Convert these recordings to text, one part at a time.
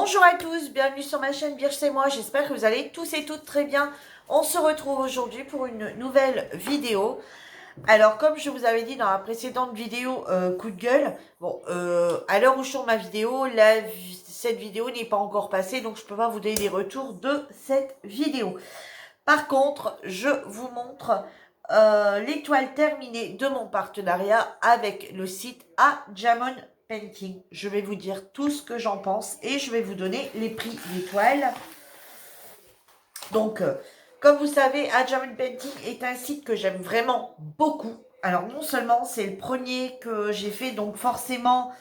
Bonjour à tous, bienvenue sur ma chaîne Virge c'est moi, j'espère que vous allez tous et toutes très bien. On se retrouve aujourd'hui pour une nouvelle vidéo. Alors comme je vous avais dit dans la précédente vidéo coup de gueule, bon à l'heure où je tourne ma vidéo, cette vidéo n'est pas encore passée, donc je ne peux pas vous donner des retours de cette vidéo. Par contre, je vous montre l'étoile terminée de mon partenariat avec le site Diamond Painting. Je vais vous dire tout ce que j'en pense et je vais vous donner les prix d'étoiles. Donc, comme vous savez, Diamond Painting est un site que j'aime vraiment beaucoup. Alors, non seulement c'est le premier que j'ai fait, donc forcément,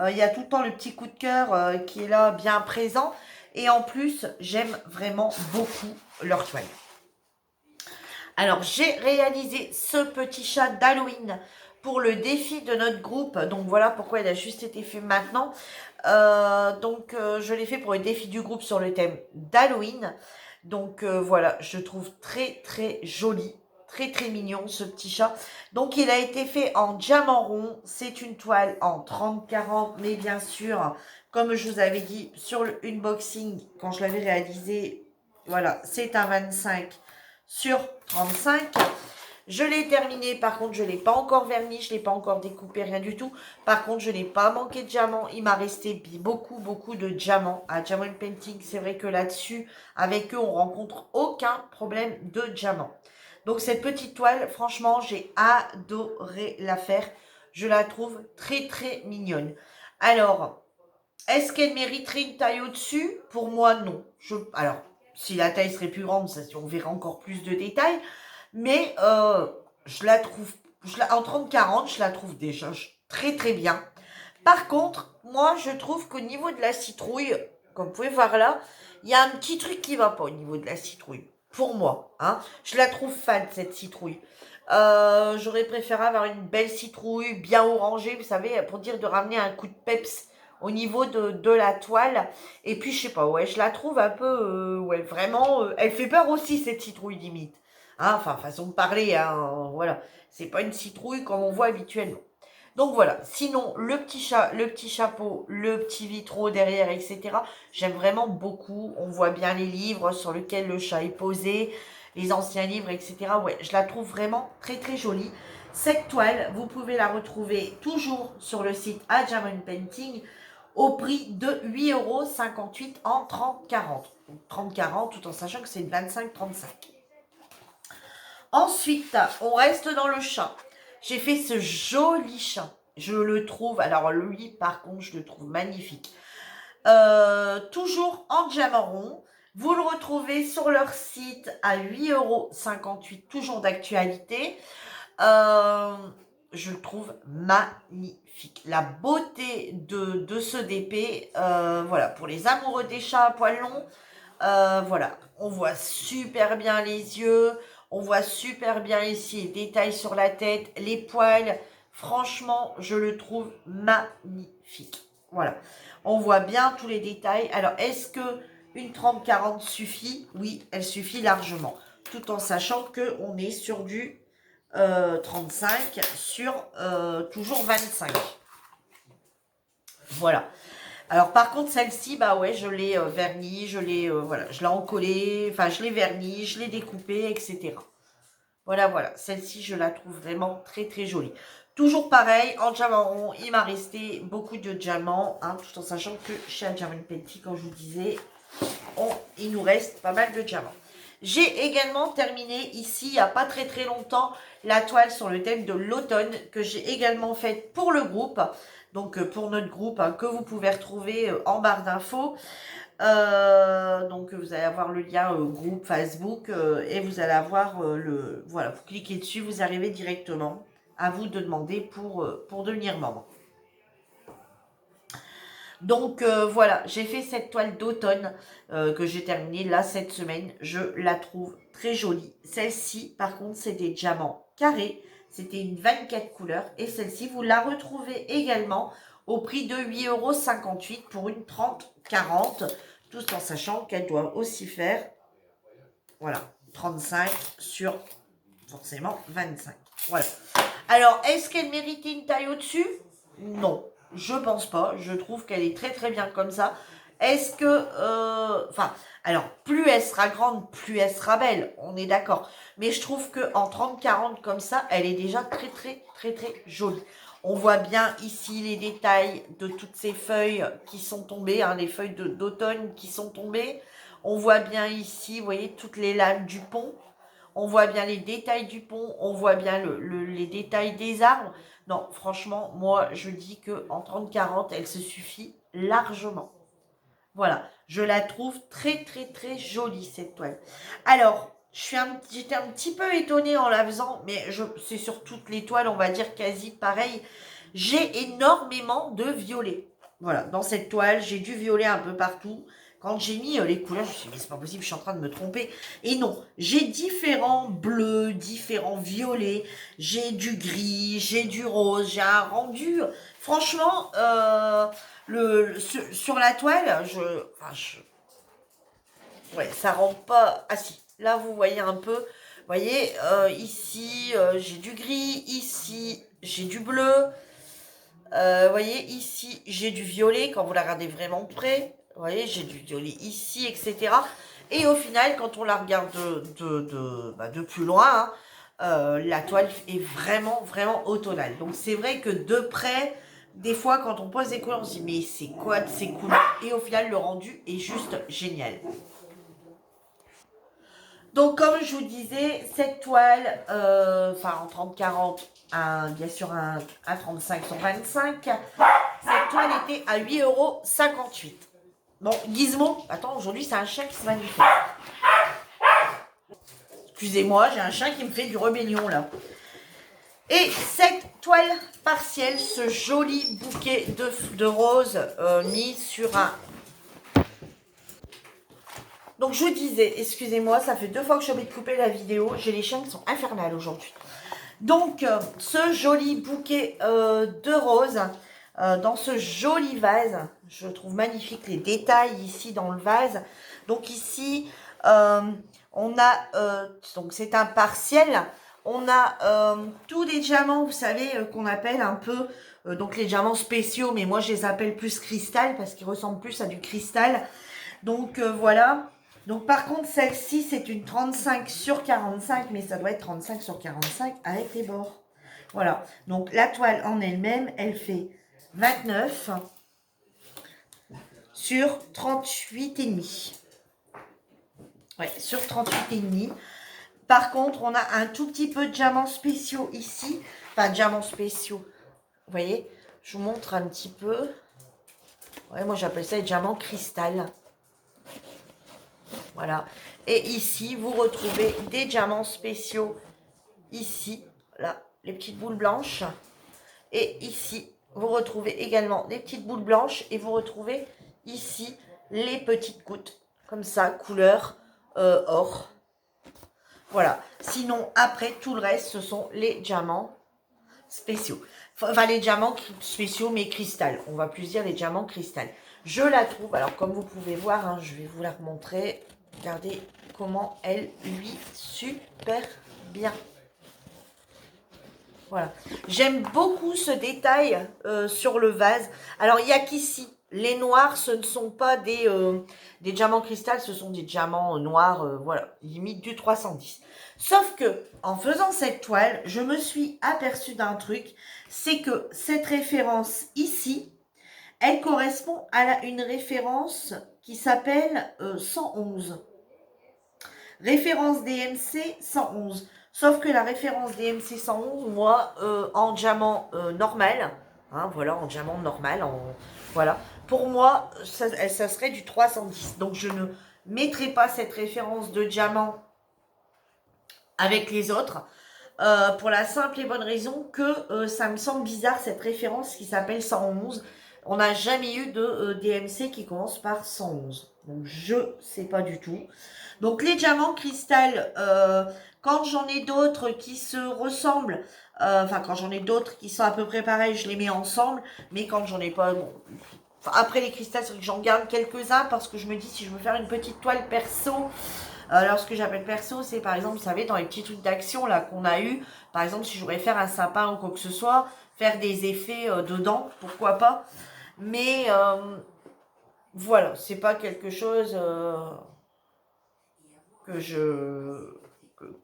il y a tout le temps le petit coup de cœur qui est là, bien présent. Et en plus, j'aime vraiment beaucoup leur toile. Alors, j'ai réalisé ce petit chat d'Halloween pour le défi de notre groupe. Donc, voilà pourquoi il a juste été fait maintenant. Je l'ai fait pour le défi du groupe sur le thème d'Halloween. Donc, voilà, je trouve très, très joli. Très, très mignon, ce petit chat. Donc, il a été fait en diamant rond. C'est une toile en 30-40. Mais bien sûr, comme je vous avais dit sur le unboxing, quand je l'avais réalisé, voilà, c'est un 25 sur 35. Je l'ai terminé, par contre je ne l'ai pas encore verni, je ne l'ai pas encore découpé, rien du tout. Par contre je n'ai pas manqué de diamants, il m'a resté beaucoup de diamants à Diamond Painting. C'est vrai que là-dessus, avec eux, on rencontre aucun problème de diamants. Donc cette petite toile, franchement, j'ai adoré la faire. Je la trouve très très mignonne. Alors, est-ce qu'elle mériterait une taille au-dessus? Pour moi, non. Alors, si la taille serait plus grande, on verrait encore plus de détails. Mais je la trouve, en 30-40, je la trouve déjà très très bien. Par contre, moi, je trouve qu'au niveau de la citrouille, comme vous pouvez voir là, il y a un petit truc qui va pas au niveau de la citrouille. Pour moi, hein. Je la trouve fade, cette citrouille. J'aurais préféré avoir une belle citrouille, bien orangée, vous savez, pour dire de ramener un coup de peps au niveau de la toile. Et puis, je sais pas, ouais, je la trouve un peu, ouais, vraiment, elle fait peur aussi, cette citrouille, limite. Hein, enfin, façon de parler, hein, voilà. C'est pas une citrouille comme on voit habituellement. Donc voilà, sinon le petit chat, le petit chapeau, le petit vitraux derrière, etc. J'aime vraiment beaucoup. On voit bien les livres sur lesquels le chat est posé, les anciens livres, etc. Ouais, je la trouve vraiment très très jolie. Cette toile, vous pouvez la retrouver toujours sur le site Diamond Painting au prix de 8,58 € en 30-40. 30-40 tout en sachant que c'est 25-35. Ensuite, on reste dans le chat. J'ai fait ce joli chat. Je le trouve, alors lui par contre je le trouve magnifique. Toujours en diamant rond. Vous le retrouvez sur leur site à 8,58 €, toujours d'actualité. Je le trouve magnifique. La beauté de ce DP, voilà, pour les amoureux des chats à poils longs, voilà, on voit super bien les yeux, on voit super bien ici les détails sur la tête, les poils. Franchement, je le trouve magnifique. Voilà, on voit bien tous les détails. Alors, est-ce que une 30-40 suffit? Oui, elle suffit largement. Tout en sachant qu'on est sur du 35 sur toujours 25. Voilà. Alors par contre celle-ci, bah ouais, je l'ai vernie, je l'ai voilà, je l'ai encollée, enfin je l'ai vernie, je l'ai découpée, etc. Voilà, celle-ci je la trouve vraiment très très jolie. Toujours pareil, en diamant rond, il m'a resté beaucoup de diamants, hein, tout en sachant que chez Diamond Painting, comme je vous disais, il nous reste pas mal de diamants. J'ai également terminé ici, il n'y a pas très très longtemps, la toile sur le thème de l'automne que j'ai également faite pour le groupe. Donc pour notre groupe que vous pouvez retrouver en barre d'infos. Donc vous allez avoir le lien groupe Facebook et vous allez avoir voilà, vous cliquez dessus, vous arrivez directement. À vous de demander pour devenir membre. Donc voilà, j'ai fait cette toile d'automne que j'ai terminée là cette semaine. Je la trouve très jolie. Celle-ci, par contre, c'est des diamants carrés. C'était une 24 couleurs. Et celle-ci, vous la retrouvez également au prix de 8,58 € pour une 30-40. Tout en sachant qu'elle doit aussi faire, voilà, 35 sur forcément 25. Voilà. Alors, est-ce qu'elle méritait une taille au-dessus? Non. Je pense pas. Je trouve qu'elle est très très bien comme ça. Est-ce que, enfin, alors, plus elle sera grande, plus elle sera belle, on est d'accord. Mais je trouve que en 30-40 comme ça, elle est déjà très, très, très, très jolie. On voit bien ici les détails de toutes ces feuilles qui sont tombées, hein, les feuilles d'automne qui sont tombées. On voit bien ici, vous voyez, toutes les lames du pont. On voit bien les détails du pont, on voit bien les détails des arbres. Non, franchement, moi, je dis que en 30-40, elle se suffit largement. Voilà, je la trouve très très très jolie cette toile. Alors, j'étais un petit peu étonnée en la faisant, mais c'est sur toutes les toiles, on va dire quasi pareil. J'ai énormément de violet. Voilà, dans cette toile, j'ai du violet un peu partout. Quand j'ai mis les couleurs, je me suis dit, mais c'est pas possible, je suis en train de me tromper. Et non, j'ai différents bleus, différents violets, j'ai du gris, j'ai du rose, j'ai un rendu. Franchement, sur la toile, ouais, ça rend pas. Ah si, là vous voyez un peu. Vous voyez, ici j'ai du gris, ici j'ai du bleu. Vous voyez, ici j'ai du violet quand vous la regardez vraiment de près. Vous voyez, j'ai du violet ici, etc. Et au final, quand on la regarde de plus loin, hein, la toile est vraiment, vraiment automnale. Donc c'est vrai que de près, des fois, quand on pose des couleurs, on se dit mais c'est quoi de ces couleurs? Et au final, le rendu est juste génial. Donc comme je vous disais, cette toile, enfin en 30-40, bien sûr un 35 sur 25, cette toile était à 8,58 €. Bon, Gizmo, attends, aujourd'hui c'est un chien qui se manifeste. Excusez-moi, j'ai un chien qui me fait du rébellion là. Et cette toile partielle, ce joli bouquet de roses mis sur un... Donc je vous disais, excusez-moi, ça fait 2 fois que j'ai envie de couper la vidéo. J'ai les chiens qui sont infernales aujourd'hui. Donc ce joli bouquet de roses dans ce joli vase. Je trouve magnifique les détails ici dans le vase. Donc ici, on a, donc c'est un partiel. On a tous les diamants, vous savez, qu'on appelle un peu, donc les diamants spéciaux, mais moi je les appelle plus cristal parce qu'ils ressemblent plus à du cristal. Donc voilà. Donc par contre, celle-ci, c'est une 35 sur 45, mais ça doit être 35 sur 45 avec les bords. Voilà. Donc la toile en elle-même, elle fait 29 sur 38,5. Ouais, sur 38,5. Par contre, on a un tout petit peu de diamants spéciaux ici. Enfin, diamants spéciaux. Vous voyez, je vous montre un petit peu. Ouais, moi j'appelle ça les diamants cristal. Voilà. Et ici, vous retrouvez des diamants spéciaux. Ici, là, les petites boules blanches. Et ici, vous retrouvez également des petites boules blanches. Et vous retrouvez ici les petites gouttes. Comme ça, couleur or. Voilà. Sinon, après, tout le reste, ce sont les diamants spéciaux. Enfin, les diamants spéciaux, mais cristal. On va plus dire les diamants cristal. Je la trouve, alors comme vous pouvez voir, hein, je vais vous la remontrer. Regardez comment elle lui super bien. Voilà. J'aime beaucoup ce détail sur le vase. Alors, il n'y a qu'ici. Les noirs, ce ne sont pas des diamants cristal, ce sont des diamants noirs, voilà, limite du 310. Sauf que, en faisant cette toile, je me suis aperçue d'un truc, c'est que cette référence ici, elle correspond à une référence qui s'appelle 111. Référence DMC 111. Sauf que la référence DMC 111, moi, en diamant normal, hein, voilà, en diamant normal, voilà, pour moi, ça serait du 310. Donc, je ne mettrai pas cette référence de diamant avec les autres, pour la simple et bonne raison que ça me semble bizarre, cette référence qui s'appelle 111. On n'a jamais eu de DMC qui commence par 111. Donc, je ne sais pas du tout. Donc, les diamants cristal, quand j'en ai d'autres qui se ressemblent, enfin, quand j'en ai d'autres qui sont à peu près pareils, je les mets ensemble. Mais quand j'en ai pas, bon. Enfin, après les cristals, c'est vrai que j'en garde quelques-uns parce que je me dis, si je veux faire une petite toile perso, alors ce que j'appelle perso, c'est par exemple, vous savez, dans les petits trucs d'action là qu'on a eu, par exemple, si je voudrais faire un sapin ou quoi que ce soit, faire des effets dedans, pourquoi pas. Mais voilà, c'est pas quelque chose que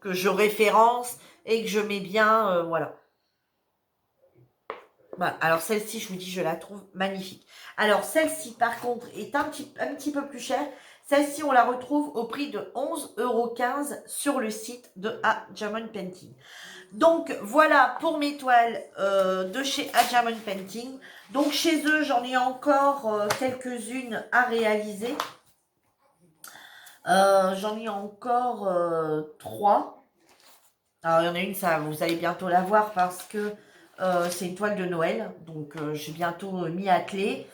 que je référence et que je mets bien, voilà. Voilà. Alors celle-ci, je vous dis, je la trouve magnifique. Alors celle-ci, par contre, est un petit peu plus chère. Celle-ci, on la retrouve au prix de 11,15 € sur le site de A Diamond Painting. Donc voilà pour mes toiles de chez A Diamond Painting. Donc chez eux, j'en ai encore quelques-unes à réaliser. J'en ai encore 3. Alors, il y en a une, ça, vous allez bientôt la voir parce que c'est une toile de Noël. Donc, j'ai bientôt mis à clé.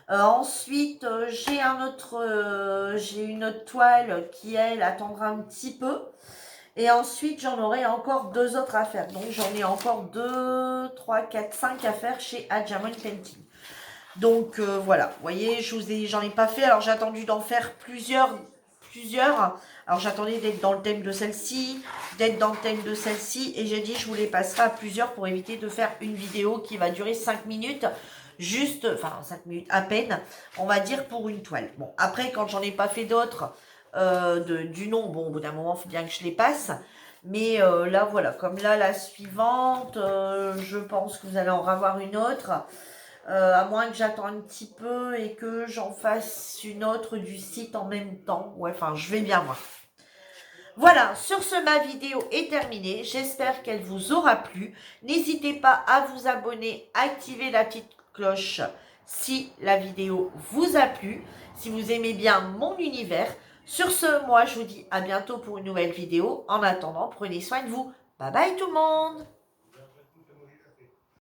Ensuite, j'ai une autre toile qui, elle, attendra un petit peu. Et ensuite, j'en aurai encore 2 autres à faire. Donc, j'en ai encore 2, 3, 4, 5 à faire chez A Diamond Painting. Donc, voilà. Vous voyez, j'en ai pas fait. Alors, j'ai attendu d'en faire plusieurs. Alors j'attendais d'être dans le thème de celle-ci, d'être dans le thème de celle-ci, et j'ai dit je vous les passerai à plusieurs pour éviter de faire une vidéo qui va durer 5 minutes, juste, enfin 5 minutes à peine, on va dire pour une toile. Bon, après quand j'en ai pas fait d'autres du nom, bon au bout d'un moment il faut bien que je les passe, mais là voilà, comme là la suivante, je pense que vous allez en revoir une autre. À moins que j'attende un petit peu et que j'en fasse une autre du site en même temps. Ouais, enfin, je vais bien voir. Voilà, sur ce, ma vidéo est terminée. J'espère qu'elle vous aura plu. N'hésitez pas à vous abonner, activer la petite cloche si la vidéo vous a plu, si vous aimez bien mon univers. Sur ce, moi, je vous dis à bientôt pour une nouvelle vidéo. En attendant, prenez soin de vous. Bye bye tout le monde!